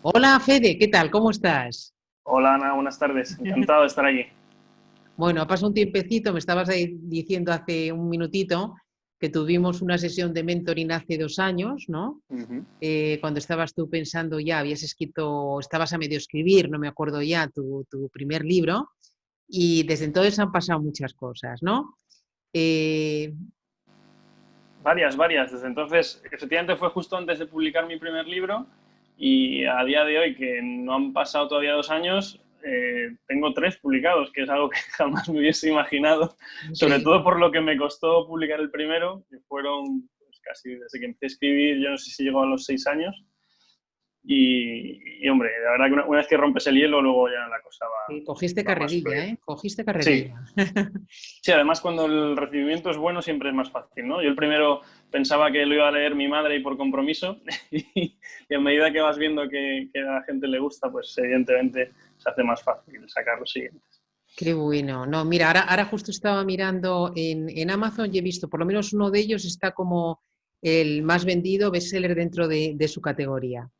Hola Fede, ¿qué tal? ¿Cómo estás? Hola Ana, buenas tardes. Encantado de estar aquí. Bueno, ha pasado un tiempecito, me estabas ahí diciendo hace un minutito que tuvimos una sesión de mentoring hace 2 años, ¿no? Ujú. Cuando estabas tú pensando ya, habías escrito, estabas a medio escribir, no me acuerdo ya, tu primer libro, y desde entonces han pasado muchas cosas, ¿no? Eh, Varias. Desde entonces, efectivamente fue justo antes de publicar mi primer libro y a día de hoy, que no han pasado todavía 2 años, tengo tres publicados, que es algo que jamás me hubiese imaginado, sobre todo increíble. por lo que me costó publicar el primero, que fueron pues, casi desde que empecé a escribir, yo no sé si llegó a los 6 años. Hombre, la verdad que una vez que rompes el hielo, luego ya la cosa Sí, cogiste va más carrerilla, fluida. ¿eh? Cogiste Sí, carrerilla. Sí, además cuando el recibimiento es bueno siempre es más fácil, ¿no? Yo el primero pensaba que lo iba a leer mi madre y por compromiso y a medida que vas viendo que a la gente le gusta, pues evidentemente se hace más fácil sacar los siguientes. Qué bueno. No, mira, ahora justo estaba mirando en Amazon y he visto, por lo menos uno de ellos está como el más vendido bestseller dentro de su categoría.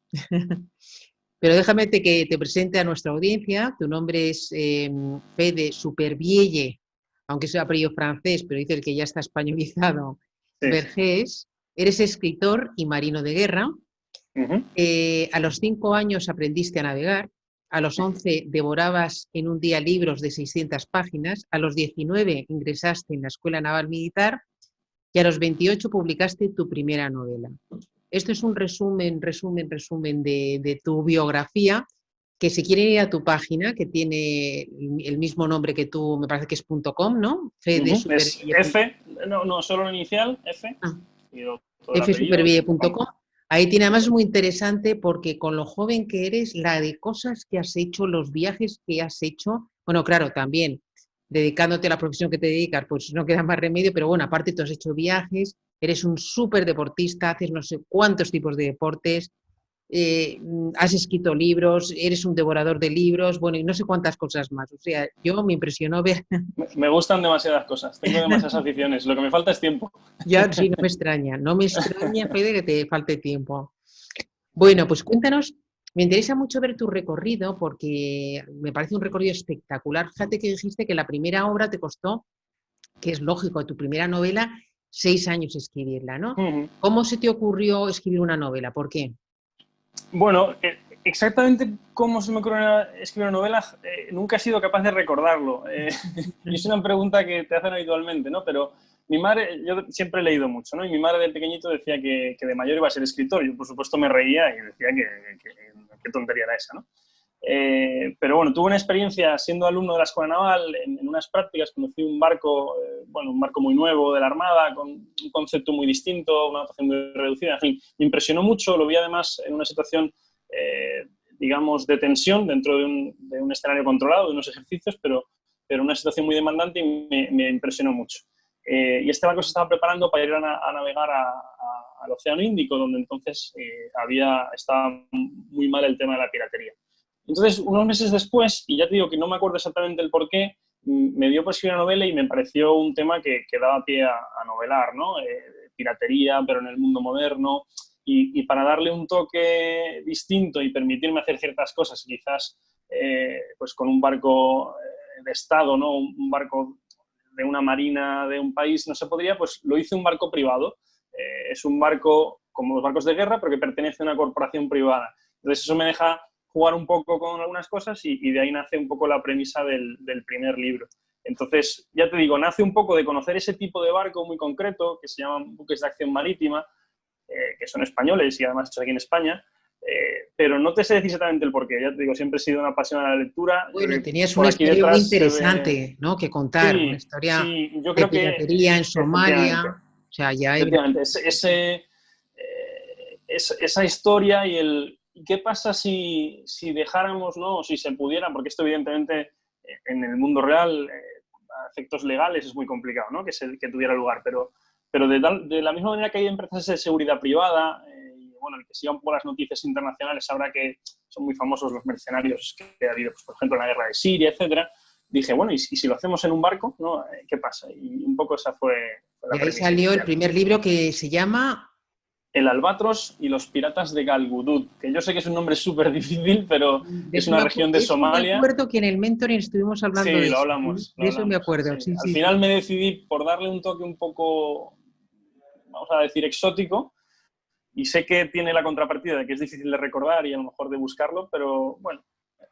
Pero que te presente a nuestra audiencia. Tu nombre es Fede Supervielle, aunque sea apellido francés, pero dice el que ya está españolizado, Sí. Vergés. Eres escritor y marino de guerra. Ujú. A los 5 años aprendiste a navegar, a los 11 devorabas en un día libros de 600 páginas, a los 19 ingresaste en la Escuela Naval Militar y a los 28 publicaste tu primera novela. Esto es un resumen de tu biografía, que si quieren ir a tu página, que tiene el mismo nombre que tú, me parece que es .com, ¿no? Es F, no, solo la inicial, F, y todo el apellido, punto com. fsuperville.com. Ahí tiene, además es muy interesante porque con lo joven que eres, la de cosas que has hecho, los viajes que has hecho, bueno, claro, también dedicándote a la profesión que te dedicas, pues no queda más remedio, pero bueno, aparte tú has hecho viajes, eres un súper deportista, haces no sé cuántos tipos de deportes, has escrito libros, eres un devorador de libros, bueno, y no sé cuántas cosas más. O sea, yo me impresionó ver. Me gustan demasiadas cosas, tengo demasiadas aficiones, lo que me falta es tiempo. Ya sí, no me extraña, Fede, que te falte tiempo. Bueno, pues cuéntanos, me interesa mucho ver tu recorrido porque me parece un recorrido espectacular. Fíjate que dijiste que la primera obra te costó, que es lógico, tu primera novela, 6 años escribirla, ¿no? ¿Cómo se te ocurrió escribir una novela? ¿Por qué? Bueno, exactamente cómo se me ocurrió escribir una novela, nunca he sido capaz de recordarlo. Y es una pregunta que te hacen habitualmente, ¿no? Pero mi madre, yo siempre he leído mucho, ¿no? Y mi madre de pequeñito decía que de mayor iba a ser escritor. Yo, por supuesto, me reía y decía que tontería era esa, ¿no? Pero bueno, tuve una experiencia siendo alumno de la Escuela Naval, en unas prácticas conocí un barco, bueno, un barco muy nuevo de la Armada, con un concepto muy distinto, una dotación muy reducida, en fin, me impresionó mucho, lo vi además en una situación, digamos, de tensión dentro de un escenario controlado, de unos ejercicios, pero una situación muy demandante y me impresionó mucho. Y este barco se estaba preparando para ir a navegar al Océano Índico, donde entonces estaba muy mal el tema de la piratería. Entonces, unos meses después, y ya te digo que no me acuerdo exactamente el por qué, me dio por escribir una novela y me pareció un tema que daba pie a novelar, ¿no? Piratería, pero en el mundo moderno. Para darle un toque distinto y permitirme hacer ciertas cosas, quizás pues con un barco de Estado, ¿no? Un barco de una marina de un país no se podría, pues lo hice un barco privado. Es un barco como los barcos de guerra, pero que pertenece a una corporación privada. Entonces eso me deja jugar un poco con algunas cosas y de ahí nace un poco la premisa del primer libro. Entonces, ya te digo, nace un poco de conocer ese tipo de barco muy concreto que se llaman buques de acción marítima, que son españoles y además hechos aquí en España, pero no te sé decir exactamente el porqué. Ya te digo, siempre he sido una apasionada de la lectura. Bueno, tenías Por una aquí historia muy detrás se ve... interesante, ¿no? Que contar, una Sí, historia sí, yo de creo que piratería en Somalia, efectivamente, o sea, ya hay. efectivamente, esa historia y el qué pasa si dejáramos, ¿no? O si se pudiera, porque esto evidentemente en el mundo real, a efectos legales es muy complicado, ¿no? Que tuviera lugar, pero de la misma manera que hay empresas de seguridad privada, y bueno, el que siga un poco las noticias internacionales sabrá que son muy famosos los mercenarios que ha habido, pues, por ejemplo, en la guerra de Siria, etcétera. Dije, bueno, ¿y si lo hacemos en un barco? ¿No? ¿Qué pasa? Y un poco esa fue De la ahí premisa salió el inicial. primer libro que se llama. El Albatros y los Piratas de Galgudud, que yo sé que es un nombre súper difícil, pero es una región de Somalia. Me acuerdo que en el mentoring estuvimos hablando Sí, de lo eso. hablamos. De eso me acuerdo, Sí. sí, Al sí, final sí. me decidí por darle un toque un poco, vamos a decir, exótico, y sé que tiene la contrapartida de que es difícil de recordar y a lo mejor de buscarlo, pero bueno,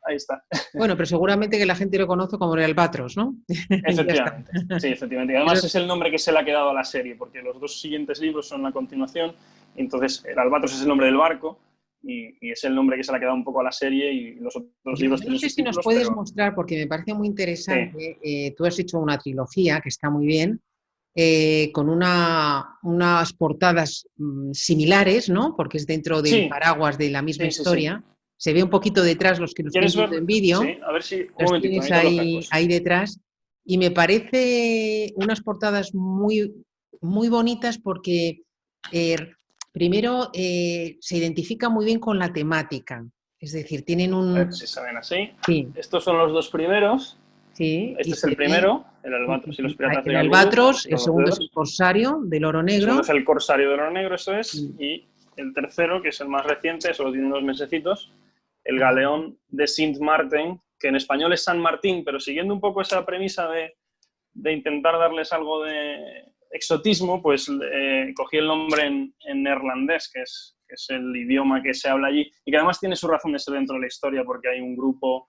ahí está. Bueno, pero seguramente que la gente lo conoce como el Albatros, ¿no? Ya está. Efectivamente, sí, efectivamente. Y además es el nombre que se le ha quedado a la serie, porque los dos siguientes libros son la continuación. Entonces, el Albatros es el nombre del barco y es el nombre que se le ha quedado un poco a la serie, y los otros libros Yo no tienen sé sus si nos títulos, puedes pero mostrar, porque me parece muy sí, interesante. Tú has hecho una trilogía que está muy bien, con unas portadas similares, ¿no? Porque es dentro del sí, paraguas de la misma sí, sí, sí. historia. Se ve un poquito detrás los que lo estén ¿Quieres viendo ver? en vídeo, Sí, a ver si... Un las momentito, tienes necesito los ahí, cascos. ahí detrás. Y me parece unas portadas muy, muy bonitas porque eh, primero se identifica muy bien con la temática. Es decir, tienen A ver un... si se ven así. Sí, Estos son los dos primeros. sí, y Este es se el ve primero, el Albatros y los Piratas de el Galgudud. albatros, el Con los segundo es el dedos. corsario del oro El segundo es negro. el Corsario de Oro Negro, eso es. Mm. Y el tercero, que es el más reciente, solo tiene unos mesecitos, el Ah, Galeón de Sint Maarten, que en español es San Martín, pero siguiendo un poco esa premisa de intentar darles algo de exotismo, pues cogí el nombre en neerlandés, que es el idioma que se habla allí, y que además tiene su razón de ser dentro de la historia, porque hay un grupo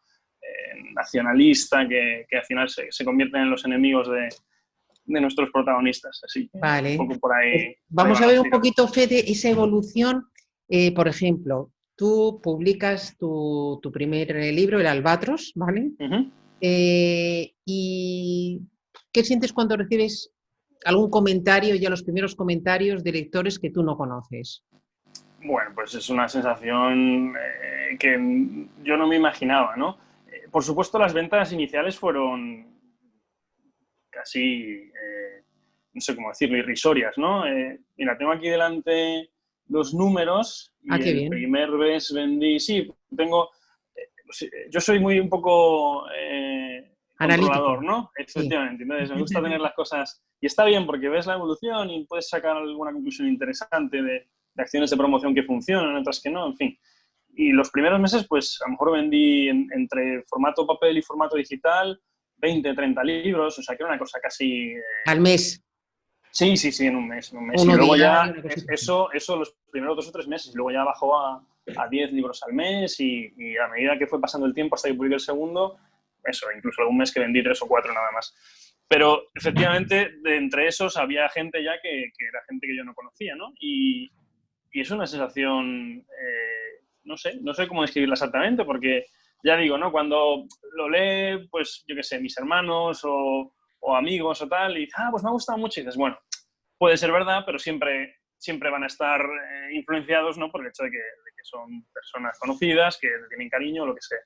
nacionalista que al final se convierten en los enemigos de nuestros protagonistas. Así que un vale. poco Pues por ahí vamos van a ver los un tiros. poquito, Fede, esa evolución. Por ejemplo, tú publicas tu primer libro, El Albatros, ¿vale? Uh -huh. ¿Y qué sientes cuando recibes algún comentario, ya los primeros comentarios de lectores que tú no conoces? Bueno, pues es una sensación que yo no me imaginaba, ¿no? Por supuesto, las ventas iniciales fueron casi, no sé cómo decirlo, irrisorias, ¿no? Mira, tengo aquí delante los números Ah, y qué el bien. primer mes vendí, sí, tengo, yo soy muy un poco controlador, Analítico. ¿no? Sí. Efectivamente, entonces me gusta tener las cosas, y está bien porque ves la evolución y puedes sacar alguna conclusión interesante de acciones de promoción que funcionan, otras que no, en fin. Y los primeros meses, pues a lo mejor vendí entre formato papel y formato digital 20, 30 libros, o sea que era una cosa casi... Al mes, Sí, sí, sí, en un mes, en un mes. Y uno luego diario, ya, una cosita así. eso los primeros 2 o 3 meses, y luego ya bajó a 10 libros al mes y a medida que fue pasando el tiempo hasta que publiqué el segundo, eso, incluso algún mes que vendí 3 o 4 nada más. Pero efectivamente, de entre esos había gente ya que era gente que yo no conocía, ¿no? Y es una sensación, no sé cómo describirla exactamente, porque ya digo, ¿no? Cuando lo lee, pues yo qué sé, mis hermanos o amigos o tal, y dices, pues me ha gustado mucho, y dices, bueno, puede ser verdad, pero siempre van a estar influenciados, ¿no? Por el hecho de que son personas conocidas, que tienen cariño, lo que sea.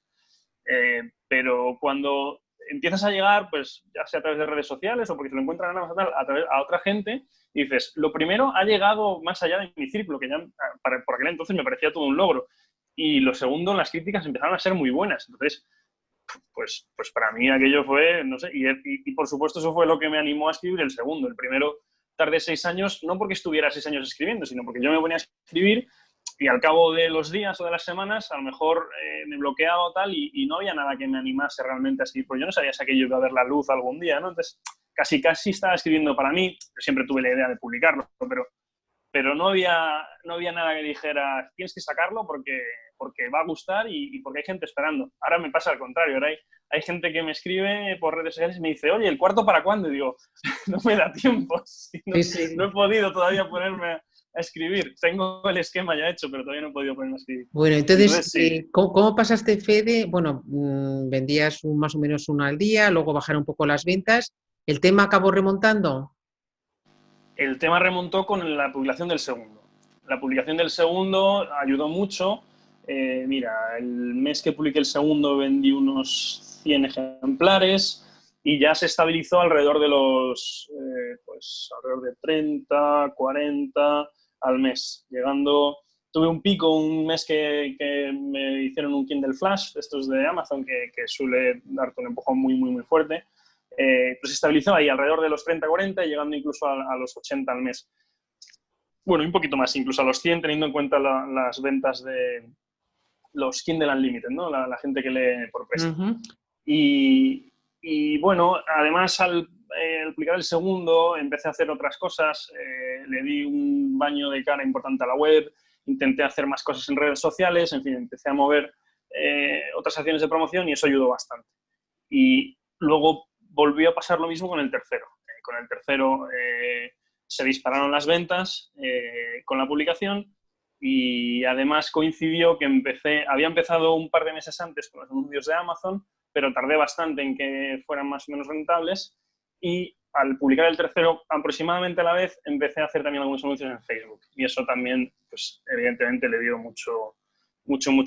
Pero cuando empiezas a llegar, pues ya sea a través de redes sociales o porque se lo encuentran a otra gente, y dices, lo primero ha llegado más allá de mi círculo, que ya por aquel entonces me parecía todo un logro. Y lo segundo, las críticas empezaron a ser muy buenas. Entonces, pues para mí aquello fue, no sé, y por supuesto eso fue lo que me animó a escribir el segundo. El primero tardé 6 años, no porque estuviera 6 años escribiendo, sino porque yo me ponía a escribir y al cabo de los días o de las semanas a lo mejor me bloqueaba o tal y no había nada que me animase realmente a escribir, porque yo no sabía si aquello iba a ver la luz algún día, ¿no? Entonces casi estaba escribiendo para mí, siempre tuve la idea de publicarlo, pero no había nada que dijera, tienes que sacarlo porque va a gustar y porque hay gente esperando. Ahora me pasa al contrario, ahora hay gente que me escribe por redes sociales y me dice, oye, ¿el cuarto para cuándo? Y digo, no me da tiempo, Sí, no sí. he podido todavía ponerme a escribir. Tengo el esquema ya hecho, pero todavía no he podido ponerme a escribir. Bueno, entonces, Entonces, sí, ¿cómo pasaste, Fede? Bueno, vendías más o menos uno al día, luego bajaron un poco las ventas. ¿El tema acabó remontando? el tema remontó con la publicación del segundo. La publicación del segundo ayudó mucho. Mira, el mes que publiqué el segundo vendí unos 100 ejemplares y ya se estabilizó alrededor de alrededor de 30, 40 al mes, llegando... Tuve un pico un mes que me hicieron un Kindle Flash, estos de Amazon, que suele darte un empujón muy, muy, muy fuerte. Pues se estabilizó ahí alrededor de los 30-40, llegando incluso a los 80 al mes. Bueno, un poquito más, incluso a los 100, teniendo en cuenta las ventas de los Kindle Unlimited, ¿no? La gente que lee por préstamo. Ujú. Y bueno, además al publicar el segundo empecé a hacer otras cosas, le di un baño de cara importante a la web, intenté hacer más cosas en redes sociales, en fin, empecé a mover otras acciones de promoción y eso ayudó bastante. Y luego volvió a pasar lo mismo con el tercero. Con el tercero se dispararon las ventas con la publicación y además coincidió que había empezado un par de meses antes con los anuncios de Amazon, pero tardé bastante en que fueran más o menos rentables y al publicar el tercero aproximadamente a la vez empecé a hacer también algunos anuncios en Facebook y eso también, pues evidentemente le dio mucho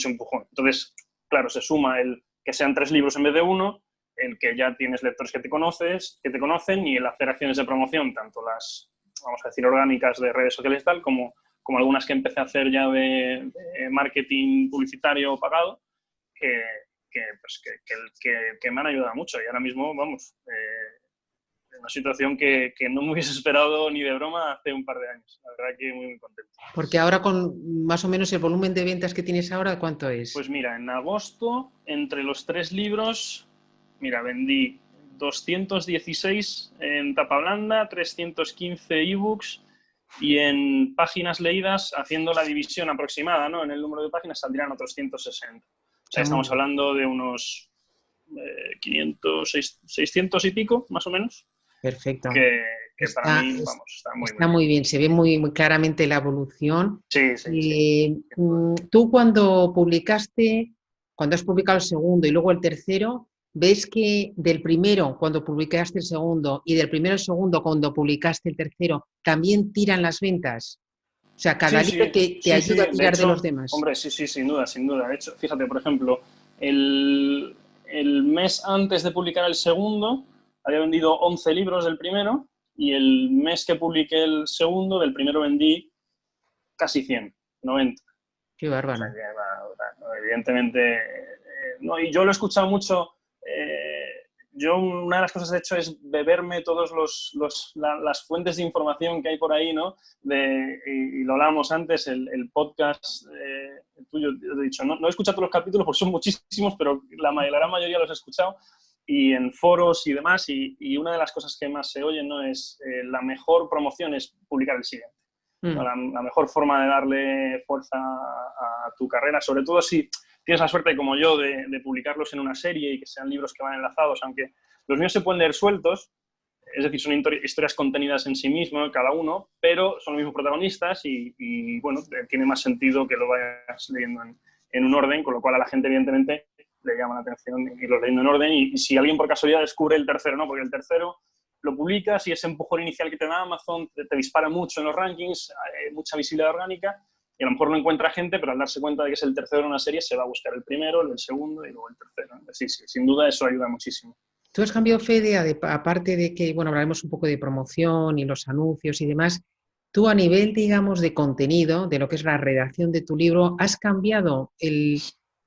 empujón. Entonces, claro, se suma el que sean 3 libros en vez de uno, el que ya tienes lectores que te conocen y el hacer acciones de promoción, tanto las, vamos a decir, orgánicas de redes sociales y tal, como algunas que empecé a hacer ya de marketing publicitario pagado, que me han ayudado mucho. Y ahora mismo, vamos, en una situación que no me hubiese esperado ni de broma hace un par de años. La verdad que muy contento. Porque ahora con más o menos el volumen de ventas que tienes ahora, ¿cuánto es? Pues mira, en agosto, entre los 3 libros, mira, vendí 216 en tapa blanda, 315 ebooks y en páginas leídas, haciendo la división aproximada, ¿no? En el número de páginas saldrían otros 160. O sea, Está muy estamos bien. hablando de unos 500, 600 y pico, más o menos, Perfecto. que para Está, mí, vamos, está muy, muy está bien. muy bien, se ve muy, muy claramente la evolución. Sí, sí, sí. Tú cuando has publicado el segundo y luego el tercero, ¿ves que del primero, cuando publicaste el segundo, y del primero al segundo, cuando publicaste el tercero, también tiran las ventas? O sea, cada Sí, libro sí, te sí, sí. ayuda a De tirar de los hecho, demás. hombre, sí, sí, sin duda, sin duda. De hecho, fíjate, por ejemplo, el mes antes de publicar el segundo, había vendido 11 libros del primero y el mes que publiqué el segundo, del primero vendí casi 100, 90. Qué O sea, bárbaro. que, evidentemente, no, y yo lo he escuchado mucho. Yo una de las cosas que he hecho es beberme todas las fuentes de información que hay por ahí, ¿no? Y lo hablábamos antes, el podcast tuyo, te he dicho, no he escuchado todos los capítulos porque son muchísimos, pero la gran mayoría los he escuchado y en foros y demás, y una de las cosas que más se oyen, ¿no? Es la mejor promoción es publicar el siguiente. Mm. La mejor forma de darle fuerza a tu carrera, sobre todo si tienes la suerte, como yo, de publicarlos en una serie y que sean libros que van enlazados, aunque los míos se pueden leer sueltos, es decir, son historias contenidas en sí mismo, cada uno, pero son los mismos protagonistas y bueno, tiene más sentido que lo vayas leyendo en un orden, con lo cual a la gente, evidentemente, le llama la atención irlo leyendo en orden y si alguien por casualidad descubre el tercero, ¿no? Porque el tercero lo publicas y ese empujón inicial que te da Amazon te dispara mucho en los rankings, mucha visibilidad orgánica y a lo mejor no encuentra gente, pero al darse cuenta de que es el tercero en una serie se va a buscar el primero, el segundo y luego el tercero. Sí, sí, sin duda eso ayuda muchísimo. Tú has cambiado, Fede, aparte de que, bueno, hablaremos un poco de promoción y los anuncios y demás, tú a nivel, digamos, de contenido, de lo que es la redacción de tu libro, ¿has cambiado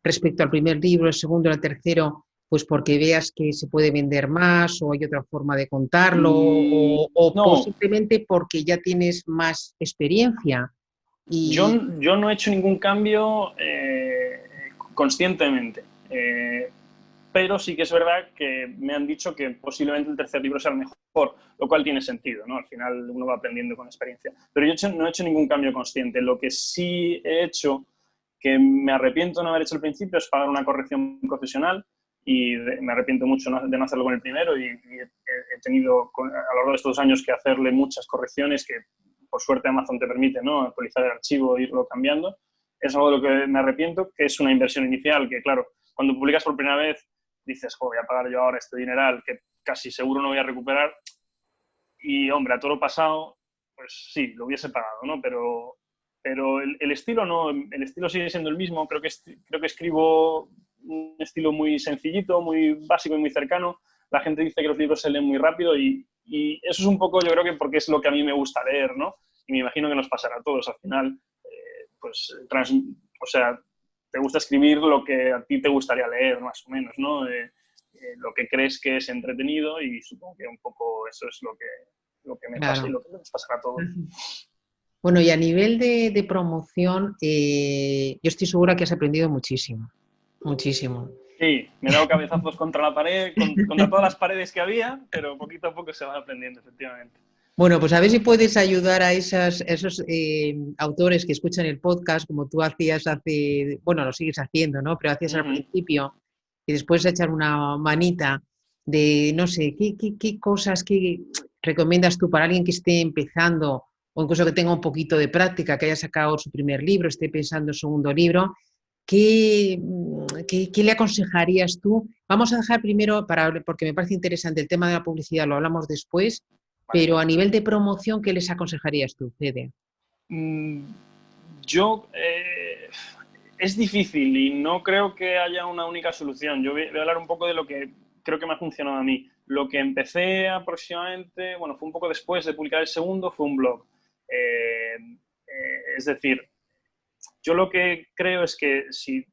respecto al primer libro, el segundo, el tercero, pues porque veas que se puede vender más o hay otra forma de contarlo o No, simplemente porque ya tienes más experiencia? yo, Y yo no he hecho ningún cambio conscientemente, pero sí que es verdad que me han dicho que posiblemente el tercer libro sea el mejor, lo cual tiene sentido, ¿no? Al final uno va aprendiendo con experiencia. Pero yo no he hecho ningún cambio consciente. Lo que sí he hecho, que me arrepiento de no haber hecho al principio, es pagar una corrección profesional y me arrepiento mucho de no hacerlo con el primero y he tenido a lo largo de estos años que hacerle muchas correcciones que por suerte Amazon te permite, ¿no? Actualizar el archivo e irlo cambiando. Es algo de lo que me arrepiento, que es una inversión inicial que, claro, cuando publicas por primera vez dices, jo, voy a pagar yo ahora este dineral que casi seguro no voy a recuperar y, hombre, a todo lo pasado, pues sí, lo hubiese pagado, ¿no? Pero el estilo no, el estilo sigue siendo el mismo, creo que escribo un estilo muy sencillito, muy básico y muy cercano. La gente dice que los libros se leen muy rápido y eso es un poco, yo creo que porque es lo que a mí me gusta leer, ¿no? Y me imagino que nos pasará a todos. Al final, pues, o sea, te gusta escribir lo que a ti te gustaría leer, más o menos, ¿no? Lo que crees que es entretenido y supongo que un poco eso es lo que me pasa y claro. lo que nos pasará a todos. Bueno, y a nivel de promoción, yo estoy segura que has aprendido muchísimo, muchísimo. Sí, me he dado cabezazos contra la pared, contra todas las paredes que había, pero poquito a poco se va aprendiendo, efectivamente. Bueno, pues a ver si puedes ayudar a esos autores que escuchan el podcast, como tú hacías bueno, lo sigues haciendo, ¿no? Pero hacías al principio, y después echar una manita de, no sé, qué cosas que recomiendas tú para alguien que esté empezando o incluso que tenga un poquito de práctica, que haya sacado su primer libro, esté pensando en su segundo libro? ¿Qué le aconsejarías tú? Vamos a dejar primero, porque me parece interesante el tema de la publicidad, lo hablamos después, Vale. pero a nivel de promoción, ¿qué les aconsejarías tú, Fede? Yo, es difícil y no creo que haya una única solución. Yo voy a hablar un poco de lo que creo que me ha funcionado a mí. Lo que empecé aproximadamente, bueno, fue un poco después de publicar el segundo, fue un blog. Es decir, yo lo que creo es que si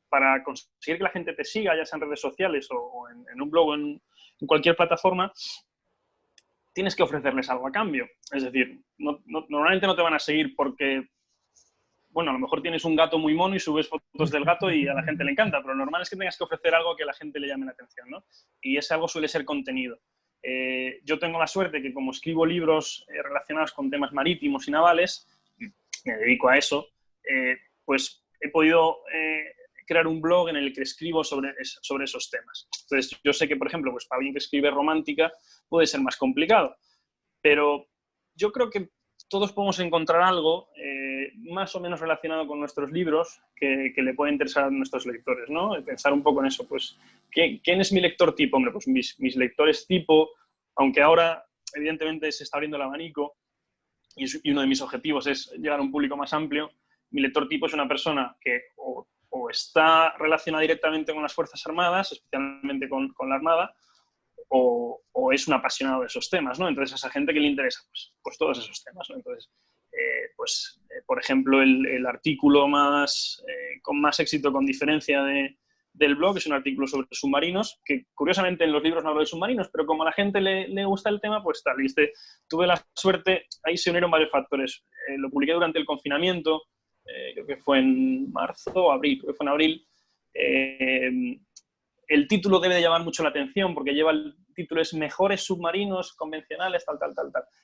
para conseguir que la gente te siga, ya sea en redes sociales o en un blog o en cualquier plataforma, tienes que ofrecerles algo a cambio. Es decir, normalmente no te van a seguir porque, bueno, a lo mejor tienes un gato muy mono y subes fotos del gato y a la gente le encanta, pero lo normal es que tengas que ofrecer algo que a la gente le llame la atención, ¿no? Y ese algo suele ser contenido. Yo tengo la suerte que como escribo libros relacionados con temas marítimos y navales, me dedico a eso, pues he podido crear un blog en el que escribo sobre esos temas. Entonces, yo sé que, por ejemplo, pues para alguien que escribe romántica puede ser más complicado, pero yo creo que todos podemos encontrar algo más o menos relacionado con nuestros libros que le puede interesar a nuestros lectores, ¿no? Pensar un poco en eso, pues, ¿quién es mi lector tipo? Hombre, pues mis lectores tipo, aunque ahora, evidentemente, se está abriendo el abanico y uno de mis objetivos es llegar a un público más amplio, mi lector tipo es una persona que o está relacionada directamente con las Fuerzas Armadas, especialmente con la Armada, o es un apasionado de esos temas, ¿no? Entonces, a esa gente que le interesa, pues todos esos temas, ¿no? Entonces, por ejemplo, el artículo con más éxito, con diferencia del blog, es un artículo sobre submarinos, que curiosamente en los libros no hablo de submarinos, pero como a la gente le gusta el tema, pues tal. Y tuve la suerte, ahí se unieron varios factores. Lo publiqué durante el confinamiento, creo que fue en marzo o abril, creo que fue en abril. El título debe de llamar mucho la atención porque lleva el título es Mejores submarinos convencionales, tal.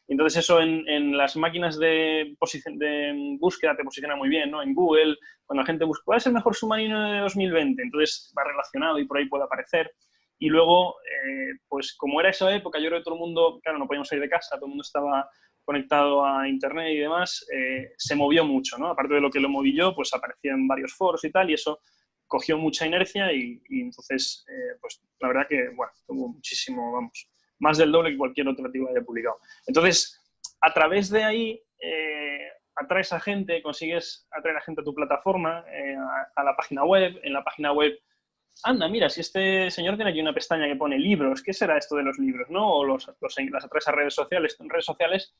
Y entonces eso en las máquinas de búsqueda te posiciona muy bien, ¿no? En Google, cuando la gente busca ¿cuál es el mejor submarino de 2020? Entonces va relacionado y por ahí puede aparecer. Y luego, pues como era esa época, yo creo que todo el mundo, claro, no podíamos salir de casa, todo el mundo estaba conectado a internet y demás, se movió mucho, ¿no? Aparte de lo que lo moví yo, pues aparecía en varios foros y tal, y eso cogió mucha inercia y entonces, pues la verdad que, bueno, tuvo muchísimo, vamos, más del doble que cualquier otro artículo que haya publicado. Entonces, a través de ahí, atraes a gente, consigues atraer a gente a tu plataforma, a la página web. En la página web, anda, mira, si este señor tiene aquí una pestaña que pone libros, ¿qué será esto de los libros, no? O las atraes a redes sociales. En redes sociales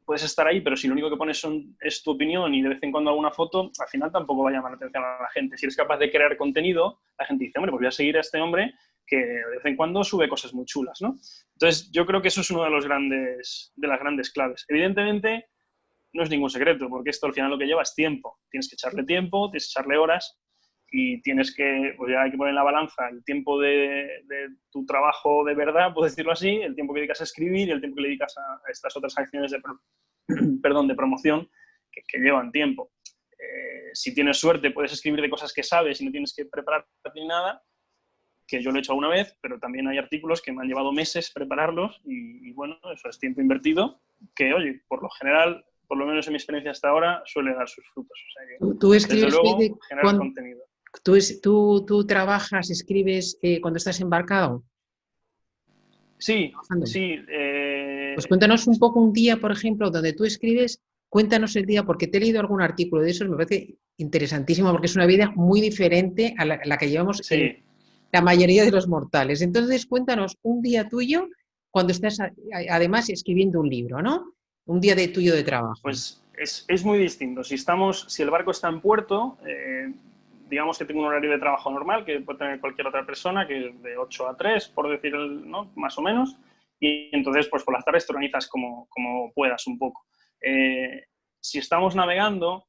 puedes estar ahí, pero si lo único que pones es tu opinión y de vez en cuando alguna foto, al final tampoco va a llamar la atención a la gente. Si eres capaz de crear contenido, la gente dice, hombre, pues voy a seguir a este hombre que de vez en cuando sube cosas muy chulas, ¿no? Entonces, yo creo que eso es uno de las grandes claves. Evidentemente, no es ningún secreto, porque esto al final lo que lleva es tiempo. Tienes que echarle tiempo, tienes que echarle horas y tienes que, pues ya hay que poner en la balanza el tiempo de tu trabajo de verdad, puedo decirlo así, el tiempo que dedicas a escribir y el tiempo que le dedicas a estas otras acciones de promoción que llevan tiempo. Si tienes suerte, puedes escribir de cosas que sabes y no tienes que prepararte ni nada, que yo lo he hecho una vez, pero también hay artículos que me han llevado meses prepararlos y bueno, eso es tiempo invertido, que oye, por lo general, por lo menos en mi experiencia hasta ahora, suele dar sus frutos. O sea que, ¿Tú escribes, desde luego, generar contenido. ¿Tú trabajas, escribes cuando estás embarcado? Sí, ¿Trabajando? sí. Pues cuéntanos un poco un día, por ejemplo, donde tú escribes, cuéntanos el día, porque te he leído algún artículo de eso, me parece interesantísimo, porque es una vida muy diferente a la que llevamos sí. la mayoría de los mortales. Entonces, cuéntanos un día tuyo cuando estás, además, escribiendo un libro, ¿no? Un día tuyo de trabajo. Pues es muy distinto. Si el barco está en puerto, digamos que tengo un horario de trabajo normal, que puede tener cualquier otra persona, que es de 8 a 3, por decir, ¿no? Más o menos. Y entonces, pues por las tardes te organizas como puedas un poco. Si estamos navegando,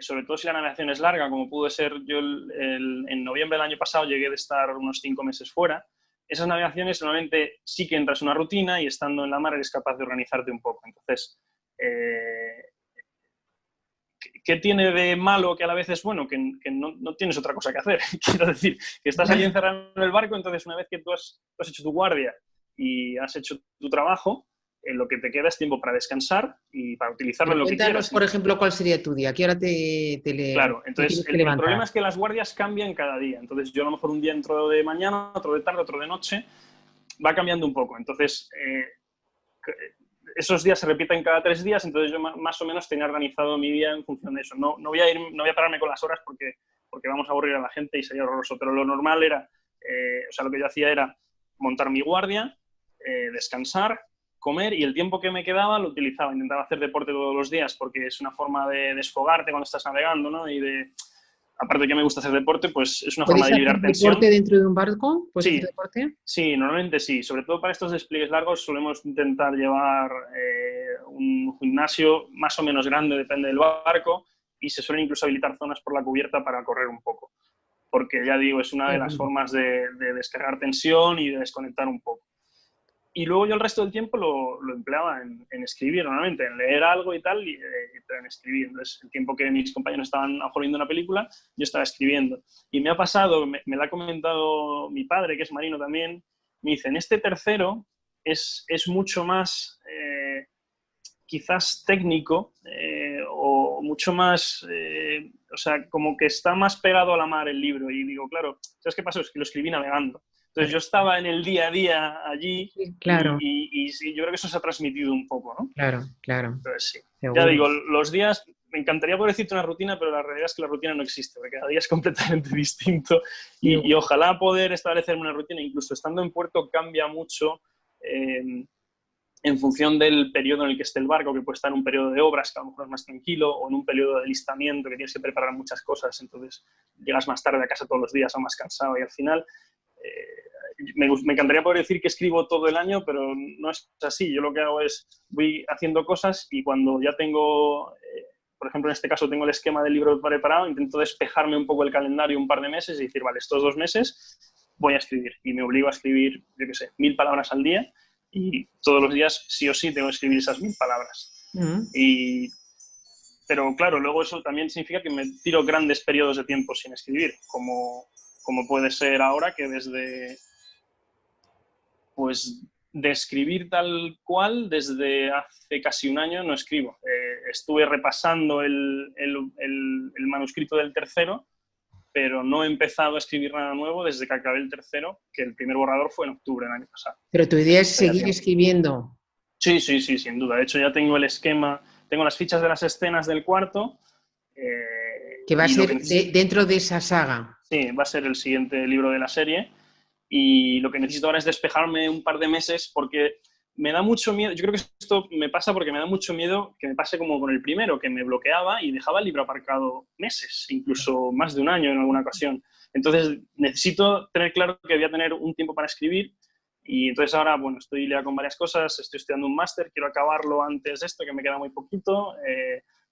sobre todo si la navegación es larga, como pude ser yo en noviembre del año pasado, llegué de estar unos 5 meses fuera, esas navegaciones normalmente sí que entras en una rutina y estando en la mar eres capaz de organizarte un poco. Entonces, ¿qué tiene de malo que a la vez es bueno? Que no tienes otra cosa que hacer. Quiero decir, que estás allí encerrado en el barco, entonces una vez que tú has hecho tu guardia y has hecho tu trabajo, lo que te queda es tiempo para descansar y para utilizarlo Pero en lo que cuéntanos, quieras. por ejemplo, cuál sería tu día. ¿A qué hora Claro, te entonces tienes que el problema levantar? es que las guardias cambian cada día. Entonces yo a lo mejor un día entro de mañana, otro de tarde, otro de noche, va cambiando un poco. Entonces esos días se repiten cada 3 días, entonces yo más o menos tenía organizado mi día en función de eso. No voy a pararme con las horas porque vamos a aburrir a la gente y sería horroroso, pero lo normal era, o sea, lo que yo hacía era montar mi guardia, descansar, comer, y el tiempo que me quedaba lo utilizaba. Intentaba hacer deporte todos los días porque es una forma de desfogarte cuando estás navegando, ¿no? Y aparte de que me gusta hacer deporte, pues es una forma ¿Puedes de hacer liberar deporte tensión. dentro de un barco? ¿Puedes hacer Sí, deporte? sí, normalmente sí. Sobre todo para estos despliegues largos solemos intentar llevar un gimnasio más o menos grande, depende del barco, y se suelen incluso habilitar zonas por la cubierta para correr un poco. Porque ya digo, es una Qué de las bueno. formas de descargar tensión y de desconectar un poco. Y luego yo el resto del tiempo lo empleaba en escribir, normalmente, en leer algo y tal, pero en escribir. Entonces, el tiempo que mis compañeros estaban a lo mejor viendo una película, yo estaba escribiendo. Y me ha pasado, me lo ha comentado mi padre, que es marino también, me dice, en este tercero es mucho más, quizás técnico, o mucho más, o sea, como que está más pegado a la mar el libro. Y digo, claro, ¿sabes qué pasó? Es que lo escribí navegando. Entonces yo estaba en el día a día allí Sí, claro, y sí, yo creo que eso se ha transmitido un poco, ¿no? claro, claro, Entonces sí. Ya seguro. digo, los días, me encantaría poder decirte una rutina, pero la realidad es que la rutina no existe, porque cada día es completamente distinto y Seguro. ojalá poder establecerme una rutina, incluso estando en puerto cambia mucho en función del periodo en el que esté el barco, que puede estar en un periodo de obras, que a lo mejor es más tranquilo, o en un periodo de alistamiento, que tienes que preparar muchas cosas, entonces llegas más tarde a casa todos los días o más cansado, y al final me encantaría poder decir que escribo todo el año, pero no es así. Yo lo que hago es voy haciendo cosas y cuando ya tengo, por ejemplo, en este caso tengo el esquema del libro preparado, intento despejarme un poco el calendario un par de meses y decir, vale, estos 2 meses voy a escribir, y me obligo a escribir, yo qué sé, 1000 palabras al día, y todos los días sí o sí tengo que escribir esas 1000 palabras. Mm. Pero claro, luego eso también significa que me tiro grandes periodos de tiempo sin escribir, como puede ser ahora, que desde, pues, de escribir tal cual, desde hace casi un año no escribo. Estuve repasando el manuscrito del tercero, pero no he empezado a escribir nada nuevo desde que acabé el tercero, que el primer borrador fue en octubre del año pasado. Pero tu idea es O sea, ya seguir tiempo. escribiendo, Sí, sí, sí, sin duda. De hecho, ya tengo el esquema, tengo las fichas de las escenas del cuarto. que va a Y lo ser que necesito, dentro de esa saga. sí, va a ser el siguiente libro de la serie. Y lo que necesito ahora es despejarme un par de meses porque me da mucho miedo. Yo creo que esto me pasa porque me da mucho miedo que me pase como con el primero, que me bloqueaba y dejaba el libro aparcado meses, incluso más de un año en alguna ocasión. Entonces necesito tener claro que voy a tener un tiempo para escribir. Y entonces ahora, bueno, estoy liado con varias cosas, estoy estudiando un máster, quiero acabarlo antes de esto, que me queda muy poquito.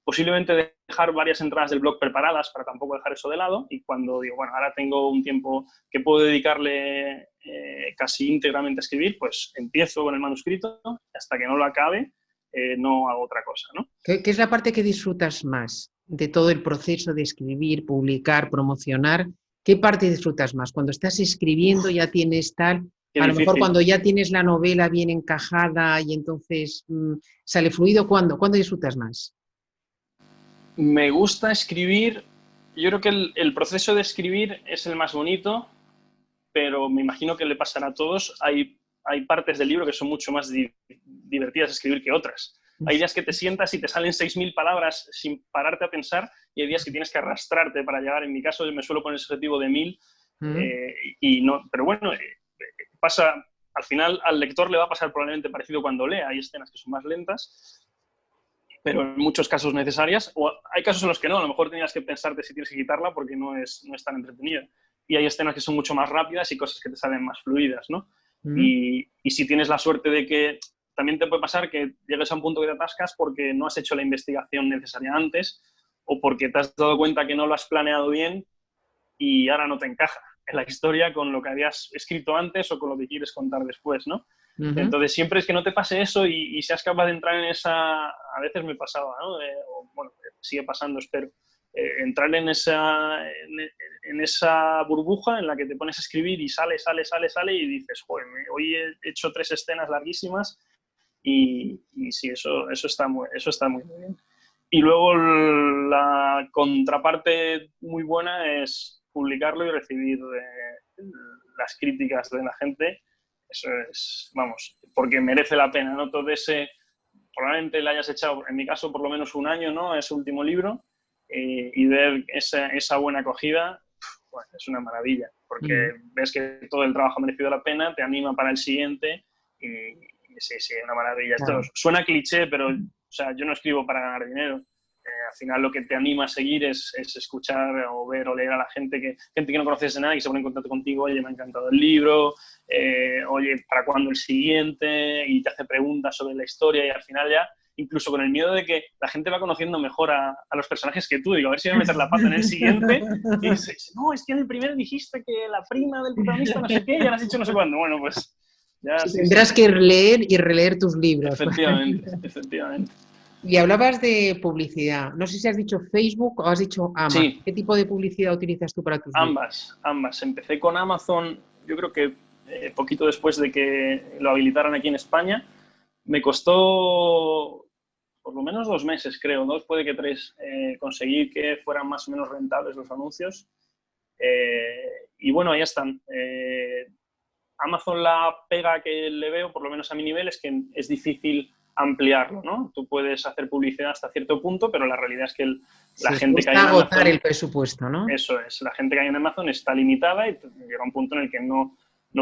Posiblemente dejar varias entradas del blog preparadas para tampoco dejar eso de lado, y cuando digo, bueno, ahora tengo un tiempo que puedo dedicarle casi íntegramente a escribir, pues empiezo con el manuscrito, hasta que no lo acabe, no hago otra cosa, ¿no? ¿Qué es la parte que disfrutas más de todo el proceso de escribir, publicar, promocionar? ¿Qué parte disfrutas más? Cuando estás escribiendo Uf, ya tienes tal, qué a lo mejor difícil. cuando ya tienes la novela bien encajada y entonces sale fluido, ¿cuándo? ¿Cuándo disfrutas más? Me gusta escribir, yo creo que el proceso de escribir es el más bonito, pero me imagino que le pasará a todos. Hay partes del libro que son mucho más divertidas de escribir que otras. Hay días que te sientas y te salen 6000 palabras sin pararte a pensar, y hay días que tienes que arrastrarte para llegar. En mi caso, yo me suelo poner ese objetivo de 1000, ¿Mm? y no, pero bueno, pasa, al final al lector le va a pasar probablemente parecido cuando lea. Hay escenas que son más lentas, pero en muchos casos necesarias, o hay casos en los que no, a lo mejor tenías que pensarte si tienes que quitarla porque no es tan entretenida. Y hay escenas que son mucho más rápidas y cosas que te salen más fluidas, ¿no? ¿Mm? Y si tienes la suerte de que también te puede pasar que llegues a un punto que te atascas porque no has hecho la investigación necesaria antes o porque te has dado cuenta que no lo has planeado bien y ahora no te encaja en la historia con lo que habías escrito antes o con lo que quieres contar después, ¿no? Entonces, siempre es que no te pase eso y seas capaz de entrar en esa... A veces me pasaba, ¿no? Bueno, sigue pasando, espero. Entrar en esa burbuja en la que te pones a escribir y sale y dices, joder, hoy he hecho 3 escenas larguísimas y sí, eso está muy bien. Y luego la contraparte muy buena es publicarlo y recibir las críticas de la gente. Eso es, vamos, porque merece la pena, ¿no? Todo ese, probablemente le hayas echado, en mi caso, por lo menos un año, ¿no? Ese último libro, y ver esa buena acogida, bueno, es una maravilla, porque ves que todo el trabajo ha merecido la pena, te anima para el siguiente, y sí, una maravilla. Claro. Esto suena cliché, pero o sea, yo no escribo para ganar dinero. Al final lo que te anima a seguir es escuchar o ver o leer a la gente que no conoces de nada y se pone en contacto contigo, oye, me ha encantado el libro, oye, ¿para cuándo el siguiente? Y te hace preguntas sobre la historia y al final ya, incluso con el miedo de que la gente va conociendo mejor a los personajes que tú, digo, a ver si voy a meter la pata en el siguiente y dices, no, es que en el primero dijiste que la prima del protagonista no sé qué y ahora has dicho no sé cuándo. Bueno, pues ya... Sí, tendrás que leer y releer tus libros. Efectivamente. Y hablabas de publicidad. No sé si has dicho Facebook o has dicho Amazon. Sí. ¿Qué tipo de publicidad utilizas tú para tus libros? Ambas. Empecé con Amazon, yo creo que poquito después de que lo habilitaran aquí en España. Me costó por lo menos 2 meses, creo, 2, puede que 3, conseguir que fueran más o menos rentables los anuncios. Y bueno, ahí están. Amazon, la pega que le veo, por lo menos a mi nivel, es que es difícil ampliarlo, ¿no? Tú puedes hacer publicidad hasta cierto punto, pero la realidad es que la gente que hay en Amazon... agotar el presupuesto, ¿no? Eso es. La gente que hay en Amazon está limitada y llega un punto en el que no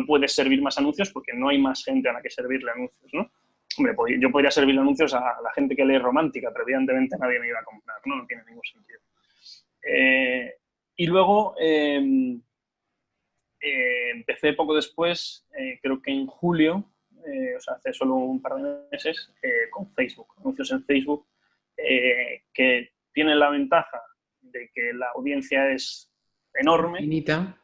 puedes servir más anuncios porque no hay más gente a la que servirle anuncios, ¿no? Hombre, yo podría servirle anuncios a la gente que lee romántica, pero evidentemente nadie me iba a comprar, ¿no? No tiene ningún sentido. Y luego... empecé poco después, creo que en julio, o sea, hace solo un par de meses, con Facebook, anuncios en Facebook, que tienen la ventaja de que la audiencia es enorme, infinita,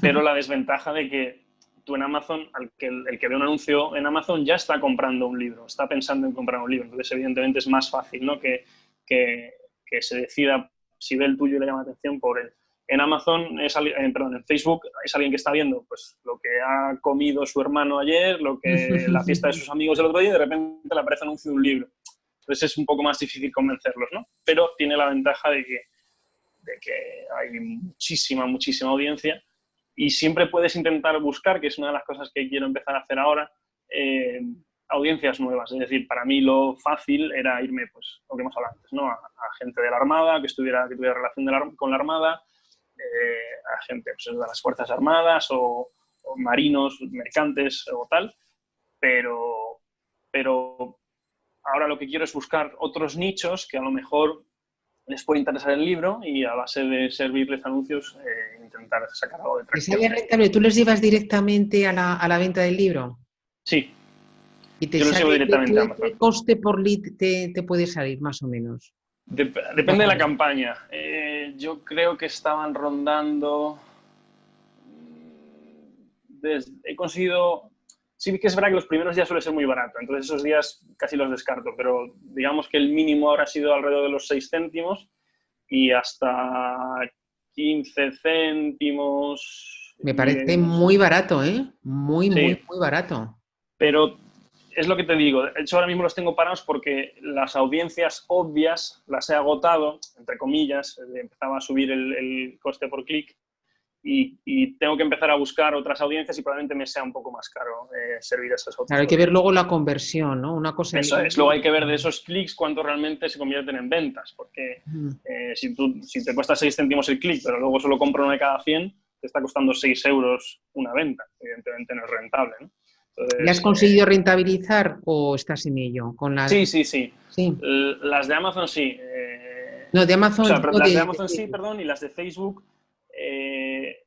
pero la desventaja de que tú en Amazon, el que ve un anuncio en Amazon ya está comprando un libro, está pensando en comprar un libro, entonces evidentemente es más fácil, ¿no? que se decida si ve el tuyo y le llama la atención por él. En Amazon, en Facebook, es alguien que está viendo pues, lo que ha comido su hermano ayer, la fiesta de sus amigos el otro día, y de repente le aparece un anuncio de un libro. Entonces es un poco más difícil convencerlos, ¿no? Pero tiene la ventaja de que hay muchísima audiencia y siempre puedes intentar buscar, que es una de las cosas que quiero empezar a hacer ahora, audiencias nuevas. Es decir, para mí lo fácil era irme, pues, lo que hemos hablado antes, ¿no? A gente de la Armada, que tuviera relación con la Armada, a gente pues, de las Fuerzas Armadas o marinos, mercantes o tal, pero ahora lo que quiero es buscar otros nichos que a lo mejor les puede interesar el libro y a base de servirles anuncios intentar sacar algo de tracción. ¿Es rentable? ¿Tú les llevas directamente a la venta del libro? Sí. ¿Y yo los llevo directamente a Amazon? ¿Qué coste por lead te puede salir, más o menos? Depende de la campaña. Yo creo que estaban rondando... He conseguido... Sí que es verdad que los primeros días suele ser muy barato, entonces esos días casi los descarto, pero digamos que el mínimo ahora ha sido alrededor de los 6 céntimos y hasta 15 céntimos... Me parece muy barato, ¿eh? Muy barato. Pero... es lo que te digo, de hecho ahora mismo los tengo parados porque las audiencias obvias las he agotado, entre comillas, empezaba a subir el coste por clic y tengo que empezar a buscar otras audiencias y probablemente me sea un poco más caro servir a esas otras. Claro, hay que ver luego la conversión, ¿no? Una cosa eso es, luego hay que ver de esos clics cuánto realmente se convierten en ventas, porque si te cuesta 6 céntimos el clic, pero luego solo compro 1 de cada 100, te está costando 6 euros una venta, evidentemente no es rentable, ¿no? Entonces, ¿ya has conseguido rentabilizar o estás en ello? Sí. Las de Amazon sí. No, de Amazon... las de Amazon sí, perdón, y las de Facebook,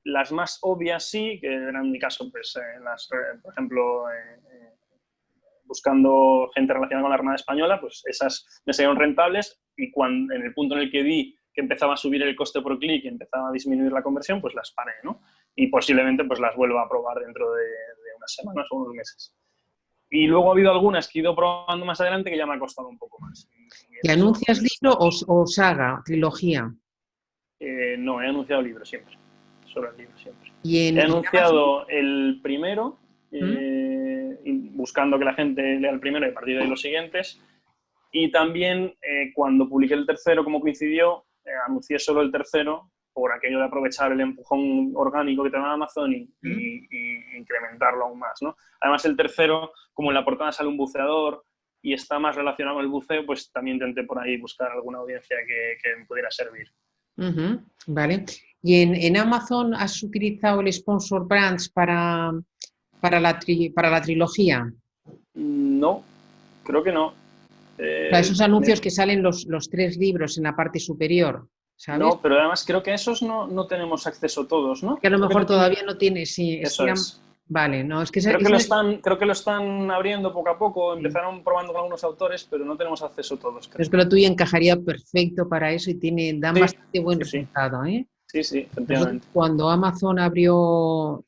las más obvias sí, que eran en mi caso, pues, por ejemplo, buscando gente relacionada con la Armada Española, pues esas me salieron rentables y en el punto en el que vi que empezaba a subir el coste por clic y empezaba a disminuir la conversión, pues las paré, ¿no? Y posiblemente pues las vuelva a probar dentro de unas semanas o unos meses. Y luego ha habido algunas que he ido probando más adelante que ya me ha costado un poco más. ¿Y anuncias libro o saga, trilogía? No, he anunciado libros siempre. Solo el libro siempre. ¿Y he anunciado el primero, buscando que la gente lea el primero y a partir de ahí los siguientes. Y también cuando publiqué el tercero, como coincidió, anuncié solo el tercero por aquello de aprovechar el empujón orgánico que te da Amazon y incrementarlo aún más, ¿no? Además, el tercero, como en la portada sale un buceador y está más relacionado con el buceo, pues también intenté por ahí buscar alguna audiencia que me pudiera servir. Vale. ¿Y en Amazon has utilizado el Sponsor Brands para la trilogía? No, creo que no. Esos anuncios que salen los 3 libros en la parte superior, ¿sabes? No, pero además creo que a esos no tenemos acceso todos, ¿no? Que a lo mejor todavía no tienes, sí. Eso es. Vale, no, es que creo que lo están abriendo poco a poco, empezaron probando con algunos autores, pero no tenemos acceso todos. Es que lo tuyo encajaría perfecto para eso y dan bastante buen resultado, ¿eh? Sí, efectivamente. Cuando Amazon abrió,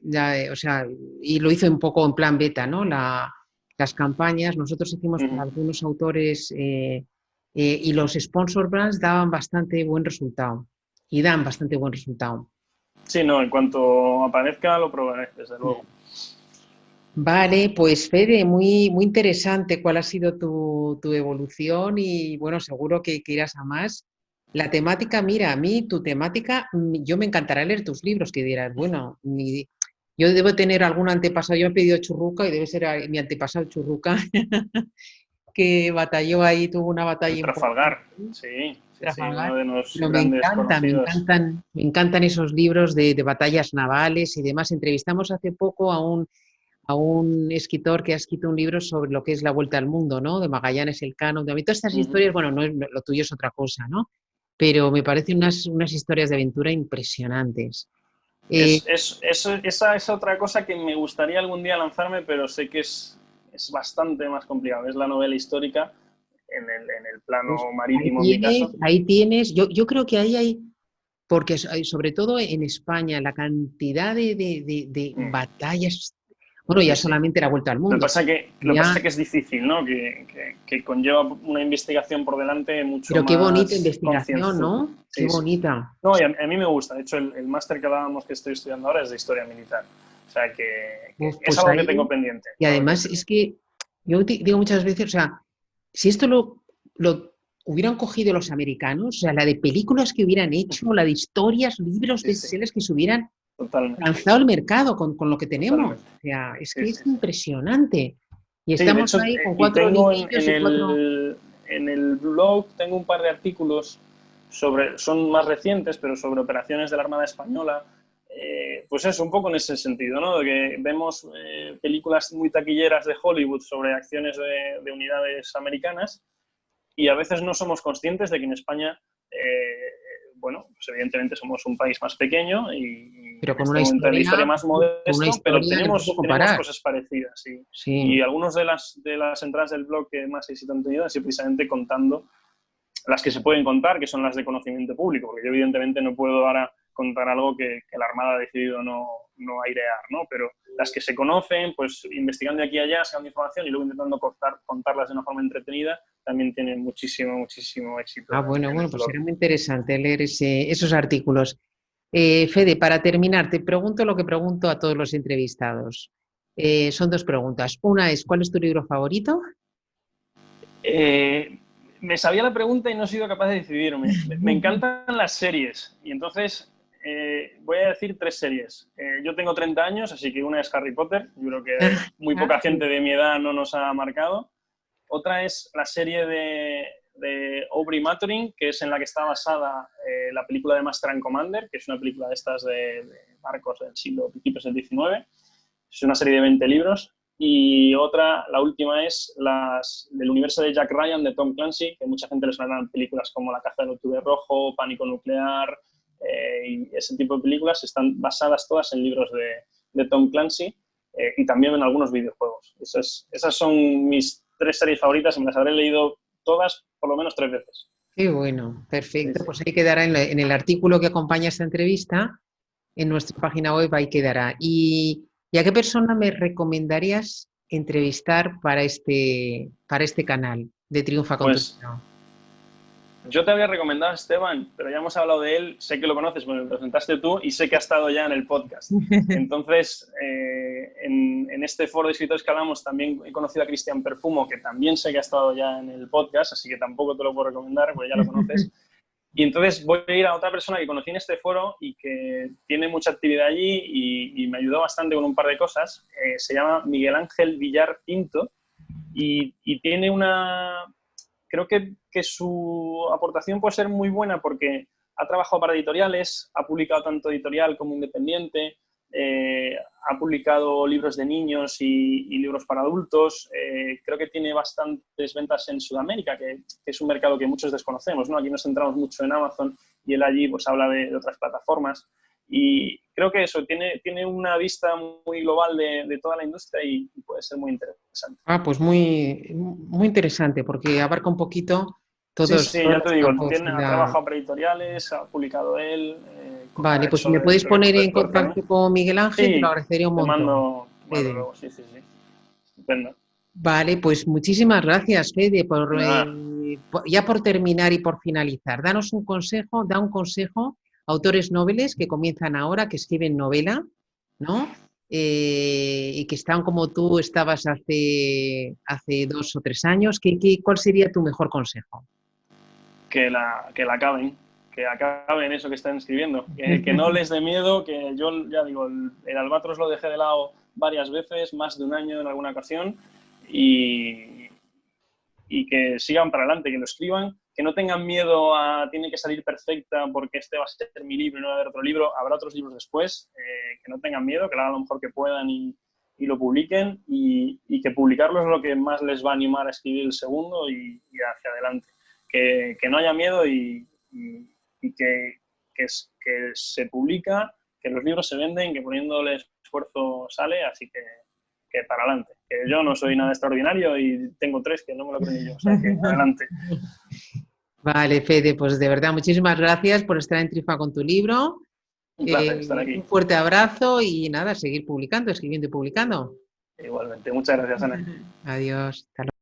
y lo hizo un poco en plan beta, ¿no? Las campañas, nosotros hicimos para algunos autores y los sponsor brands daban bastante buen resultado. Y dan bastante buen resultado. Sí, no, en cuanto aparezca lo probaré, desde luego. Vale, pues Fede, muy, muy interesante cuál ha sido tu evolución y bueno, seguro que irás a más. La temática, mira, a mí tu temática, yo me encantará leer tus libros, que dirás, bueno, yo debo tener algún antepasado, yo he pedido Churruca y debe ser mi antepasado Churruca, que batalló ahí, tuvo una batalla Trafalgar, sí, uno de los pero grandes conocidos. Me encantan esos libros de batallas navales y demás. Entrevistamos hace poco a un escritor que ha escrito un libro sobre lo que es la vuelta al mundo, ¿no? De Magallanes, Elcano. De todas estas historias, bueno, lo tuyo es otra cosa, ¿no? Pero me parecen unas historias de aventura impresionantes. Esa es otra cosa que me gustaría algún día lanzarme, pero sé que es bastante más complicado. Es la novela histórica en el plano marítimo. Ahí tienes, yo creo que ahí hay, porque sobre todo en España, la cantidad de batallas. Bueno, ya solamente la vuelta al mundo. Lo que pasa es que es difícil, ¿no? Que conlleva una investigación por delante mucho más. Pero qué bonita investigación, ¿no? Sí, qué bonita. No, y a mí me gusta. De hecho, el máster que hablábamos que estoy estudiando ahora es de historia militar. O sea, que pues es algo que tengo pendiente. Y además es que yo digo muchas veces, o sea, si esto lo hubieran cogido los americanos, o sea, la de películas que hubieran hecho, la de historias, libros, bestsellers que se hubieran lanzado al mercado con lo que tenemos. Totalmente. O sea, es que es impresionante. Y estamos ahí con 4 niños en el blog tengo un par de artículos son más recientes, pero sobre operaciones de la Armada Española. Pues eso, un poco en ese sentido, ¿no? De que vemos películas muy taquilleras de Hollywood sobre acciones de unidades americanas y a veces no somos conscientes de que en España, bueno, pues evidentemente somos un país más pequeño y pero con una historia más modesto, pero tenemos cosas parecidas. Sí. Y algunas de las entradas del blog que más éxito han tenido han sido precisamente contando las que se pueden contar, que son las de conocimiento público, porque yo evidentemente no puedo ahora contar algo que la Armada ha decidido no airear, ¿no? Pero las que se conocen, pues investigando de aquí a allá, sacando información y luego intentando contarlas de una forma entretenida, también tienen muchísimo éxito. Bueno, pues será muy interesante leer esos artículos. Fede, para terminar, te pregunto lo que pregunto a todos los entrevistados. Son 2 preguntas. Una es, ¿cuál es tu libro favorito? Me sabía la pregunta y no he sido capaz de decidirme. Me encantan las series y entonces voy a decir 3 series. Yo tengo 30 años, así que una es Harry Potter. Yo creo que muy poca gente de mi edad no nos ha marcado. Otra es la serie de Aubrey Maturin, que es en la que está basada la película de Master and Commander, que es una película de estas de barcos del principios del XIX. Es una serie de 20 libros. Y otra, la última, es del universo de Jack Ryan, de Tom Clancy, que mucha gente les suenan películas como La caza del octubre rojo, Pánico nuclear, y ese tipo de películas están basadas todas en libros de Tom Clancy. y también en algunos videojuegos. Esas son mis 3 series favoritas y me las habré leído todas por lo menos 3 veces. Qué bueno, Sí, perfecto. sí. Pues ahí quedará en el artículo que acompaña esta entrevista, en nuestra página web, ahí quedará. ¿Y a qué persona me recomendarías entrevistar para este canal de Triunfa con tu Pues libro? yo te había recomendado a Esteban, pero ya hemos hablado de él, sé que lo conoces, porque lo presentaste tú y sé que ha estado ya en el podcast. Entonces, en este foro de escritores que hablamos también he conocido a Cristian Perfumo, que también sé que ha estado ya en el podcast, así que tampoco te lo puedo recomendar, porque ya lo conoces. Y entonces voy a ir a otra persona que conocí en este foro y que tiene mucha actividad allí y me ayudó bastante con un par de cosas. Se llama Miguel Ángel Villar Pinto y tiene una... Creo que su aportación puede ser muy buena porque ha trabajado para editoriales, ha publicado tanto editorial como independiente, ha publicado libros de niños y libros para adultos. Creo que tiene bastantes ventas en Sudamérica, que es un mercado que muchos desconocemos, ¿no? Aquí nos centramos mucho en Amazon y él allí pues habla de otras plataformas. Y creo que eso tiene una vista muy global de toda la industria y puede ser muy interesante. Pues muy interesante, porque abarca un poquito Sí, todos sí, ya te los digo, campos. ha trabajado para editoriales, ha publicado él, Vale, ha pues si hecho me de puedes poner en redactor también. contacto con Miguel Ángel, te lo Sí, agradecería un te montón, mando Fede. luego, sí, sí, sí. Estupendo. Vale, pues muchísimas gracias, Fede, Nada, ya por terminar y por finalizar. Da un consejo a autores noveles que comienzan ahora, que escriben novela, ¿no? Y que están como tú estabas hace 2 o 3 años. ¿Cuál sería tu mejor consejo? que la acaben eso que están escribiendo, que no les dé miedo, que yo ya digo, el Albatros lo dejé de lado varias veces, más de un año en alguna ocasión, y, y que sigan para adelante, que lo escriban, que no tengan miedo a tiene que salir perfecta porque este va a ser mi libro y no va a haber otro libro, habrá otros libros después, que no tengan miedo, que lo hagan lo mejor que puedan y lo publiquen y que publicarlo es lo que más les va a animar a escribir el segundo y hacia adelante. Que no haya miedo y que se publica, que los libros se venden, que poniéndole esfuerzo sale, así que para adelante. Que yo no soy nada extraordinario y tengo 3 que no me lo creo ni yo, o sea que adelante. Vale, Fede, pues de verdad, muchísimas gracias por estar en Triunfa con tu libro. Un placer estar aquí. Un fuerte abrazo y nada, seguir publicando, escribiendo y publicando. Igualmente. Muchas gracias, Ana. Adiós. Hasta luego.